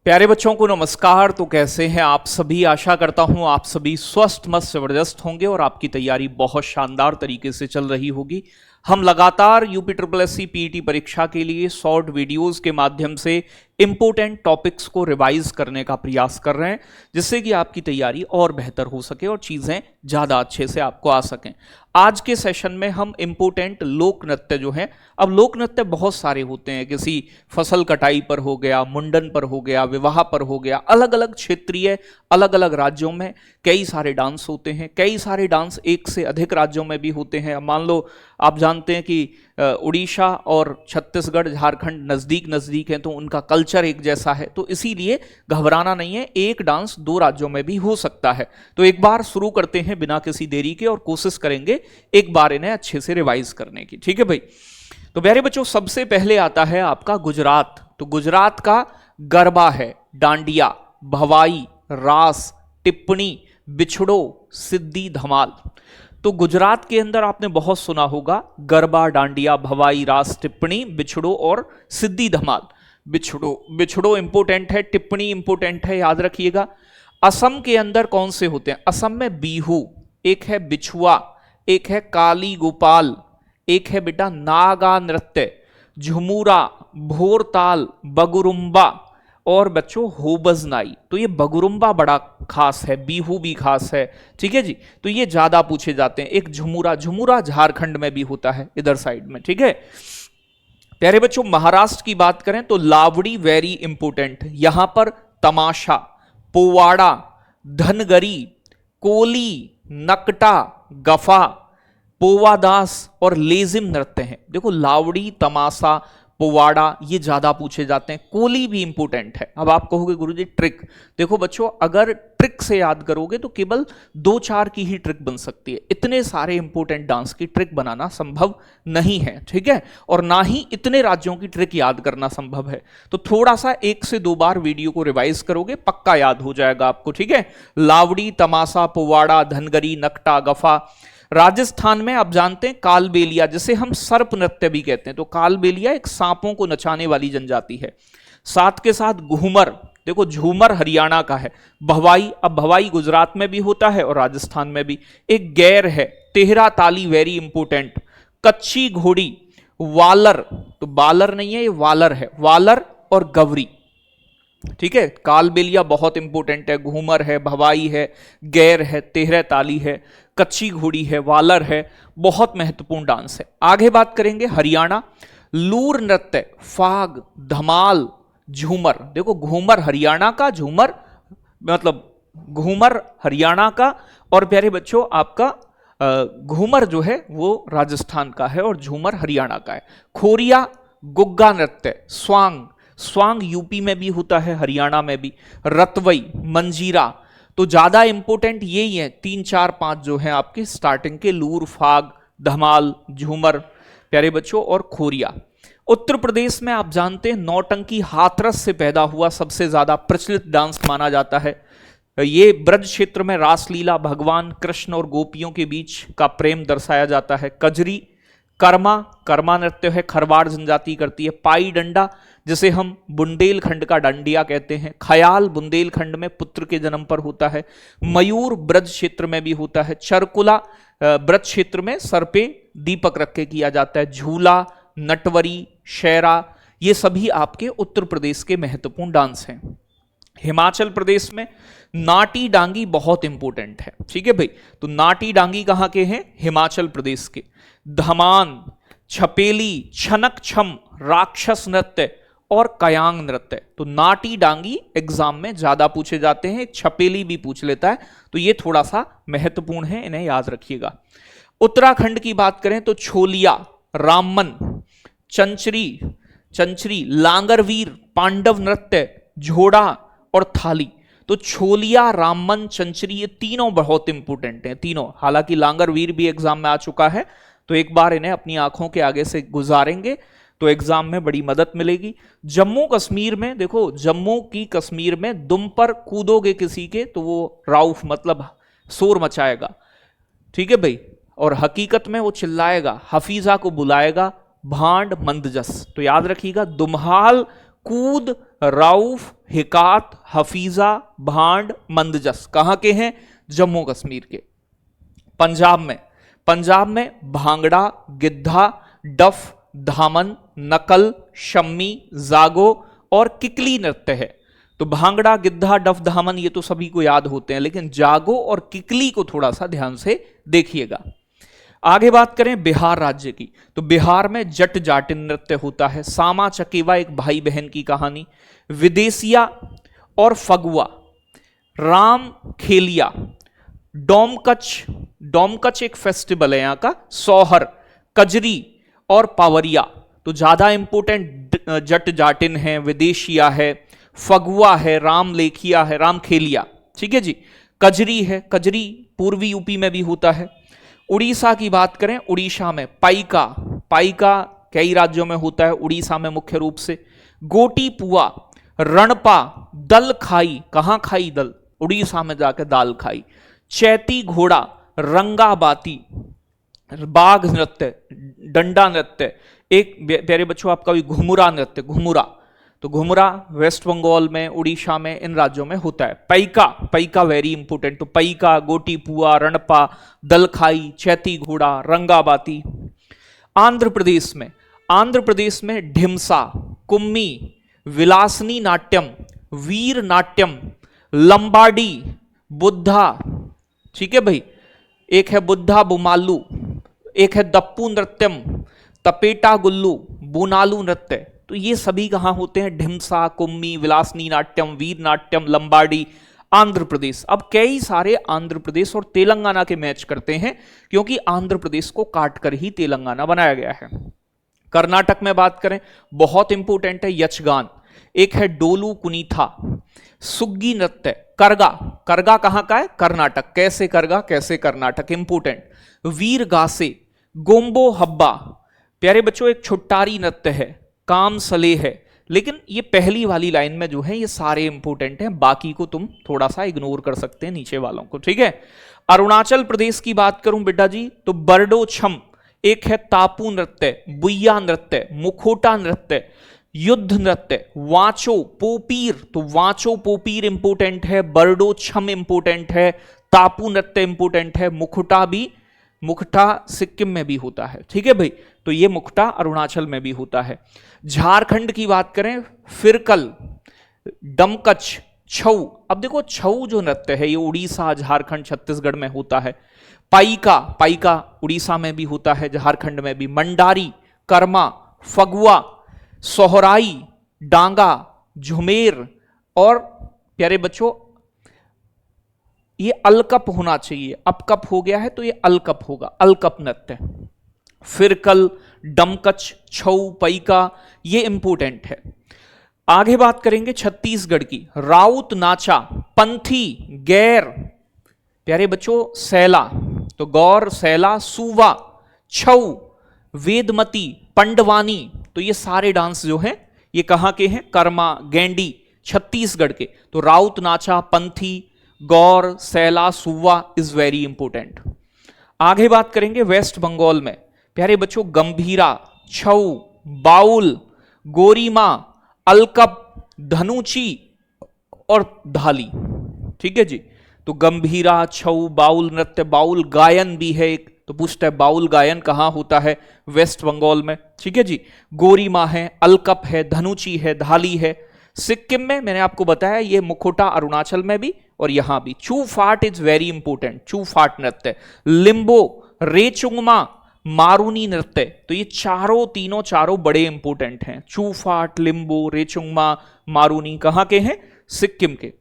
प्यारे बच्चों को नमस्कार। तो कैसे हैं आप सभी? आशा करता हूं आप सभी स्वस्थ मस्त जबरदस्त होंगे और आपकी तैयारी बहुत शानदार तरीके से चल रही होगी। हम लगातार यूपी ट्रिपल एससी पीईटी परीक्षा के लिए शॉर्ट वीडियोस के माध्यम से इंपोर्टेंट टॉपिक्स को रिवाइज करने का प्रयास कर रहे हैं, जिससे कि आपकी तैयारी और बेहतर हो सके और चीजें ज्यादा अच्छे से आपको आ सकें। आज के सेशन में हम इंपोर्टेंट लोक नृत्य जो हैं, अब लोक नृत्य बहुत सारे होते हैं, किसी फसल कटाई पर हो गया, मुंडन पर हो गया, विवाह पर हो गया, अलग अलग क्षेत्रीय अलग अलग राज्यों में कई सारे डांस होते हैं। कई सारे डांस एक से अधिक राज्यों में भी होते हैं। मान लो आप जानते हैं कि उड़ीसा और छत्तीसगढ़ झारखंड नज़दीक नज़दीक हैं, तो उनका कल्चर एक जैसा है, तो इसीलिए घबराना नहीं है, एक डांस दो राज्यों में भी हो सकता है। तो एक बार शुरू करते हैं बिना किसी देरी के और कोशिश करेंगे एक बार इन्हें अच्छे से रिवाइज करने की। ठीक है भाई? तो प्यारे बच्चों, सबसे पहले आता है आपका गुजरात। तो गुजरात का गरबा है, डांडिया, भवाई, रास, टिप्पणी, बिछड़ो, सिद्धि, धमाल। तो गुजरात के अंदर आपने बहुत सुना होगा गरबा, डांडिया, भवाई, रास, टिप्पणी, बिछड़ो और सिद्धि, धमाल। बिछड़ो इंपोर्टेंट है, टिप्पणी इंपोर्टेंट है, याद रखिएगा। असम के अंदर कौन से होते हैं? असम में बीहू, एक है बिछुआ, एक है काली गोपाल, एक है बेटा नागा नृत्य, झुमुरा, भोरताल, बगुरुम्बा और बच्चों होबजनाई। तो ये बगुरुम्बा बड़ा खास है, बीहू भी खास है। ठीक है जी? तो ये ज्यादा पूछे जाते हैं। एक झुमुरा झारखंड में भी होता है, इधर साइड में। ठीक है प्यारे बच्चों, महाराष्ट्र की बात करें तो लावड़ी वेरी इंपोर्टेंट। यहां पर तमाशा, पोवाड़ा, धनगरी, कोली, नकटा, गफा, पोवादास और लेजिम नृत्य हैं। देखो, लावड़ी, तमाशा, पोवाड़ा ये ज्यादा पूछे जाते हैं। कोली भी इंपोर्टेंट है। अब आप कहोगे गुरुजी ट्रिक। देखो बच्चों, अगर ट्रिक से याद करोगे तो केवल 2-4 की ही ट्रिक बन सकती है। इतने सारे इंपोर्टेंट डांस की ट्रिक बनाना संभव नहीं है। ठीक है? और ना ही इतने राज्यों की ट्रिक याद करना संभव है। तो थोड़ा सा 1 से 2 बार वीडियो को रिवाइज करोगे, पक्का याद हो जाएगा आपको। ठीक है? लावड़ी, तमाशा, पोवाड़ा, धनगरी, नकटा, गफा। राजस्थान में आप जानते हैं कालबेलिया, जिसे हम सर्प नृत्य भी कहते हैं। तो कालबेलिया एक सांपों को नचाने वाली जनजाति है। साथ के साथ घूमर, देखो झूमर हरियाणा का है। भवाई, अब भवाई गुजरात में भी होता है और राजस्थान में भी। एक गैर है, तेहरा ताली वेरी इंपोर्टेंट। कच्ची घोड़ी, वालर, तो बालर नहीं है, ये वालर है, वालर और गवरी। ठीक है? कालबेलिया बहुत इंपोर्टेंट है, घूमर है, भवाई है, गैर है, तेहरा ताली है, कच्ची घोड़ी है, वालर है, बहुत महत्वपूर्ण डांस है। आगे बात करेंगे हरियाणा। लूर नृत्य, फाग, धमाल, झूमर। देखो, घूमर हरियाणा का, झूमर मतलब घूमर हरियाणा का, और प्यारे बच्चों आपका घूमर जो है वो राजस्थान का है और झूमर हरियाणा का है। खोरिया, गुग्गा नृत्य, स्वांग, स्वांग यूपी में भी होता है, हरियाणा में भी। रतवई, मंजीरा। तो ज्यादा इंपोर्टेंट यही है, 3, 4, 5 जो है आपके स्टार्टिंग के, लूर, फाग, धमाल, झूमर प्यारे बच्चों और खोरिया। उत्तर प्रदेश में आप जानते हैं नौटंकी हाथरस से पैदा हुआ सबसे ज्यादा प्रचलित डांस माना जाता है। ये ब्रज क्षेत्र में रासलीला, भगवान कृष्ण और गोपियों के बीच का प्रेम दर्शाया जाता है। कजरी, कर्मा, कर्मा नृत्य है, खरवाड़ जनजाति करती है। पाई डंडा, जिसे हम बुंदेलखंड का डांडिया कहते हैं। ख्याल बुंदेलखंड में पुत्र के जन्म पर होता है। मयूर ब्रज क्षेत्र में भी होता है। चरकुला ब्रज क्षेत्र में सर पे दीपक रख के किया जाता है। झूला, नटवरी, शेरा, ये सभी आपके उत्तर प्रदेश के महत्वपूर्ण डांस हैं। हिमाचल प्रदेश में नाटी डांगी बहुत इंपोर्टेंट है। ठीक है भाई? तो नाटी डांगी कहां के हैं? हिमाचल प्रदेश के। धमान, छपेली, छनक छम, राक्षस नृत्य और कयांग नृत्य। तो नाटी डांगी एग्जाम में ज्यादा पूछे जाते हैं, छपेली भी पूछ लेता है, तो ये थोड़ा सा महत्वपूर्ण है, इन्हें याद रखिएगा। उत्तराखंड की बात करें तो छोलिया, रामन, चंचरी, लांगरवीर, पांडव नृत्य, झोड़ा और थाली। तो छोलिया, रामन, चंचरी ये तीनों बहुत इंपोर्टेंट हैं, तीनों। हालांकि लांगरवीर भी एग्जाम में आ चुका है, तो एक बार इन्हें अपनी आंखों के आगे से गुजारेंगे तो एग्जाम में बड़ी मदद मिलेगी। जम्मू कश्मीर में देखो, जम्मू की कश्मीर में दुम पर कूदोगे किसी के तो वो राउफ मतलब शोर मचाएगा। ठीक है भाई? और हकीकत में वो चिल्लाएगा, हफीजा को बुलाएगा, भांड मंदजस। तो याद रखिएगा, दुम्हाल कूद, राउफ, हिकात, हफीजा, भांड, मंदजस कहां के हैं? जम्मू कश्मीर के। पंजाब में भांगड़ा, गिद्धा, डफ, धामन, नकल, शम्मी, जागो और किकली नृत्य है। तो भांगड़ा, गिद्धा, डफ, धामन ये तो सभी को याद होते हैं, लेकिन जागो और किकली को थोड़ा सा ध्यान से देखिएगा। आगे बात करें बिहार राज्य की, तो बिहार में जट जाटिन नृत्य होता है। सामा चकेवा एक भाई बहन की कहानी, विदेशिया और फगुआ, राम खेलिया, डोमकच एक फेस्टिवल है यहाँ का, सौहर, कजरी और पावरिया। तो ज्यादा इंपोर्टेंट जट जाटिन है, विदेशिया है, फगुआ है, राम लेखिया है, राम खेलिया, ठीक है जी। कजरी है, कजरी पूर्वी यूपी में भी होता है। उड़ीसा की बात करें, उड़ीसा में पाइका कई राज्यों में होता है, उड़ीसा में मुख्य रूप से। गोटी पुआ, रणपा, दल खाई, कहां खाई दल? उड़ीसा में जाकर दाल खाई। चैती घोड़ा, रंगाबाती, बाघ नृत्य, डंडा नृत्य, एक प्यारे बच्चों आपका भी घुमुरा नृत्य, घुमुरा। तो घुमरा वेस्ट बंगाल में, उड़ीसा में, इन राज्यों में होता है। Paika very important. तो पैका, गोटी पुआ, रणपा, दलखाई, चैती घोड़ा, रंगाबाती। आंध्र प्रदेश में ढिमसा, कुम्मी, विलासनी नाट्यम, वीर नाट्यम, लंबाडी, बुद्धा, ठीक है भाई, एक है बुद्धा बुमालू, एक है दप्पू नृत्यम, तपेटा गुल्लू, बुनालू नृत्य। तो ये सभी कहां होते हैं? ढिमसा, कुम्मी, विलासनी नाट्यम, वीर नाट्यम, लंबाडी, आंध्र प्रदेश। अब कई सारे आंध्र प्रदेश और तेलंगाना के मैच करते हैं, क्योंकि आंध्र प्रदेश को काटकर ही तेलंगाना बनाया गया है। कर्नाटक में बात करें, बहुत इंपोर्टेंट है यक्षगान, एक है डोलू कुनीथा, सुग्गी नृत्य, करगा कहां का है? कर्नाटक। कैसे करगा, कैसे कर्नाटक, इंपोर्टेंट। वीर गासे, गोम्बो हब्बा, प्यारे बच्चों एक छुट्टारी नृत्य है, काम सले है। लेकिन ये पहली वाली लाइन में जो है ये सारे इंपोर्टेंट हैं, बाकी को तुम थोड़ा सा इग्नोर कर सकते हैं, नीचे वालों को, ठीक है। अरुणाचल प्रदेश की बात करूं बेटा जी, तो बरडो छम, एक है तापू नृत्य, बुइया नृत्य, मुखोटा नृत्य, युद्ध नृत्य, वाचो पोपीर। तो वाचो पोपीर इंपोर्टेंट है, बरडो छम इंपोर्टेंट है, तापू नृत्य इंपोर्टेंट है, मुखटा सिक्किम में भी होता है, ठीक है भाई। तो ये मुखटा अरुणाचल में भी होता है। झारखंड की बात करें, फिरकल, डमकच, छऊ। अब देखो छऊ जो नृत्य है ये उड़ीसा, झारखंड, छत्तीसगढ़ में होता है। पाइका उड़ीसा में भी होता है, झारखंड में भी। मंडारी, कर्मा, फगुआ, सोहराई, डांगा, झुमेर और प्यारे बच्चों ये अलकप होना चाहिए, अपकप हो गया है तो ये अलकप होगा, अलकप नृत्य। फिरकल, डमकच, छऊ, पैका ये इंपोर्टेंट है। आगे बात करेंगे छत्तीसगढ़ की, राउत नाचा, पंथी, गैर, प्यारे बच्चों सैला, तो गौर, सैला, सूवा, छऊ, वेदमती, पंडवानी। तो ये सारे डांस जो हैं ये कहां के हैं? कर्मा, गैंडी, छत्तीसगढ़ के। तो राउत नाचा, पंथी, गौर, सैला, सुवा इज वेरी इंपोर्टेंट। आगे बात करेंगे वेस्ट बंगाल में, प्यारे बच्चों गंभीरा, छऊ, बाउल, गोरीमा, अलकप, धनुची और धाली, ठीक है जी। तो गंभीरा, छऊ, बाउल नृत्य, बाउल गायन भी है एक, तो पूछता है बाउल गायन कहां होता है? वेस्ट बंगाल में, ठीक है जी। गोरीमा है, अलकप है, धनुची है, धाली है। सिक्किम में मैंने आपको बताया ये मुखोटा अरुणाचल में भी और यहां भी। चू फाट इज वेरी इंपोर्टेंट, चू फाट नृत्य। लिम्बो, रेचुंगमा, मारूनी नृत्य। तो ये चारों बड़े इंपोर्टेंट हैं। चू फाट, लिम्बो, रेचुंगमा, मारूनी कहां के हैं? सिक्किम के।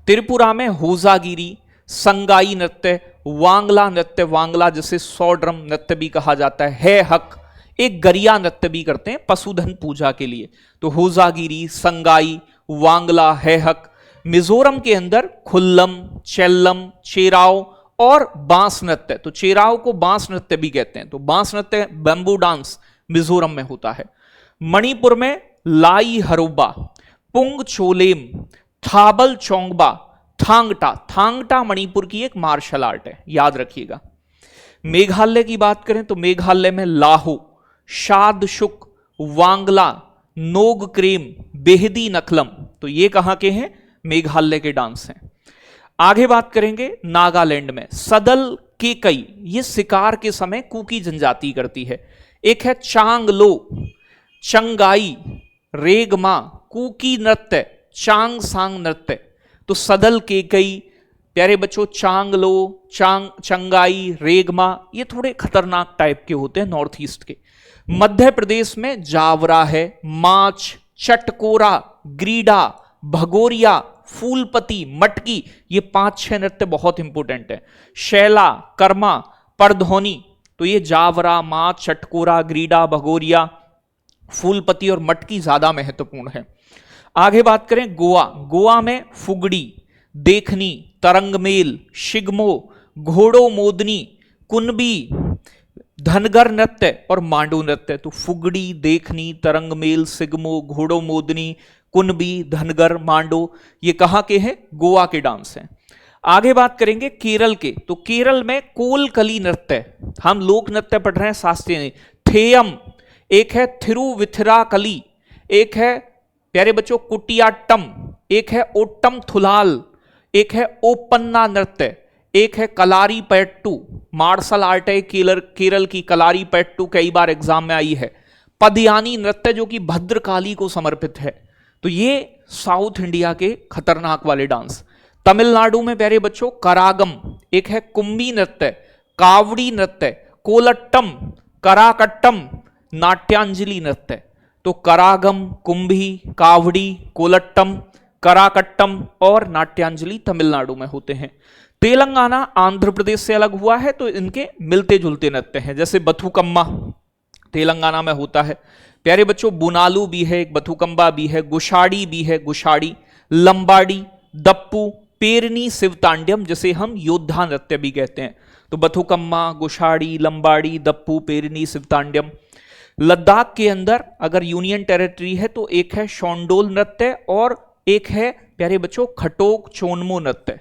त्रिपुरा में होजागिरी, संगाई नृत्य, वांगला नृत्य, वांगला जिसे सौड्रम नृत्य भी कहा जाता है हक, एक गरिया नृत्य भी करते हैं पशुधन पूजा के लिए। तो होजागिरी, संगाई, वांगला, है हक। मिजोरम के अंदर खुल्लम, चेल्लम, चेराव और बांस नृत्य। तो चेराव को बांस नृत्य भी कहते हैं। तो बांस नृत्य, बैम्बू डांस मिजोरम में होता है। मणिपुर में लाई हरोबा, पुंग चोलेम, थाबल चोंगबा, थांगटा मणिपुर की एक मार्शल आर्ट है, याद रखिएगा। मेघालय की बात करें तो मेघालय में लाहो, शाद शुक, वांगला, नोग क्रेम, बेहदी नकलम, तो ये कहां के हैं? मेघालय के डांस हैं। आगे बात करेंगे नागालैंड में सदल केकई, ये शिकार के समय कुकी जनजाति करती है। एक है चांगलो, चंगाई, रेगमा, कुकी नृत्य, चांग सांग नृत्य। तो सदल केकई, प्यारे बच्चों, चांगलो, चंगाई, रेगमा, ये थोड़े खतरनाक टाइप के होते हैं नॉर्थ ईस्ट के। मध्य प्रदेश में जावरा है, माच, चटकोरा, ग्रीडा, भगोरिया, फूलपति, मटकी, ये 5-6 नृत्य बहुत इंपॉर्टेंट है। शैला, कर्मा, परधोनी, तो ये जावरा, माच, चटकोरा, ग्रीडा, भगोरिया, फूलपति और मटकी ज्यादा महत्वपूर्ण है। आगे बात करें गोवा, गोवा में फुगड़ी, देखनी, तरंगमेल, शिगमो, घोड़ो मोदनी, कुनबी, धनगर नृत्य और मांडू नृत्य। तो फुगड़ी, देखनी, तरंगमेल, सिगमो, घोड़ो मोदनी, कुनबी, धनगर, मांडो, ये कहां के हैं? गोवा के डांस हैं। आगे बात करेंगे केरल के, तो केरल में कोलकली नृत्य, हम लोक नृत्य पढ़ रहे हैं, शास्त्रीय। थेयम, एक है थिरुविथिराकली, एक है प्यारे बच्चों कुटियाट्टम, एक है ओट्टम थुलाल, एक है ओपन्ना नृत्य, एक है कलारी पैट्टू, मार्शल आर्ट है केरल की कलारी पैट्टू, कई बार एग्जाम में आई है। पदियानी नृत्य जो कि भद्रकाली को समर्पित है। तो ये साउथ इंडिया के खतरनाक वाले डांस। तमिलनाडु में प्यारे बच्चों करागम, एक है कुंभी नृत्य, कावड़ी नृत्य, कोलट्टम, कराकट्टम, नाट्यांजलि नृत्य। तो करागम, कुंभी, कावड़ी, कोलट्टम, कराकट्टम और नाट्यांजलि तमिलनाडु में होते हैं। तेलंगाना आंध्र प्रदेश से अलग हुआ है, तो इनके मिलते जुलते नृत्य हैं, जैसे बथुकम्मा तेलंगाना में होता है। प्यारे बच्चों बुनालू भी है, एक बथुकम्बा भी है, गुशाड़ी भी है, गुशाड़ी, लंबाड़ी, दप्पू, पेरनी, शिवतांड्यम, जिसे हम योद्धा नृत्य भी कहते हैं। तो बथुकम्मा, गुशाड़ी, लंबाड़ी, दप्पू, पेरनी, शिवतांड्यम। लद्दाख के अंदर अगर यूनियन टेरिटरी है तो एक है शोंडोल नृत्य और एक है प्यारे बच्चों खटोक चोनमो नृत्य,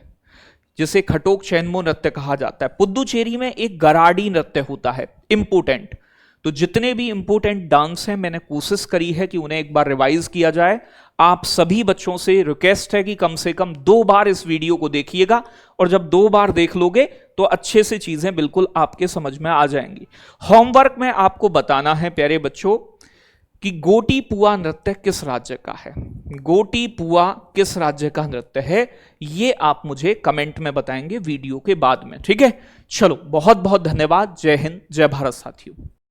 जिसे खटोक चैनमो नृत्य कहा जाता है। पुद्दुचेरी में एक गराडी नृत्य होता है, इंपोर्टेंट। तो जितने भी इंपोर्टेंट डांस हैं मैंने कोशिश करी है कि उन्हें एक बार रिवाइज किया जाए। आप सभी बच्चों से रिक्वेस्ट है कि कम से कम 2 बार इस वीडियो को देखिएगा, और जब 2 बार देख लोगे तो अच्छे से चीजें बिल्कुल आपके समझ में आ जाएंगी। होमवर्क में आपको बताना है प्यारे बच्चों कि गोटी पुआ नृत्य किस राज्य का है। गोटी पुआ किस राज्य का नृत्य है, ये आप मुझे कमेंट में बताएंगे वीडियो के बाद में, ठीक है। चलो बहुत बहुत धन्यवाद। जय हिंद, जय भारत साथियों।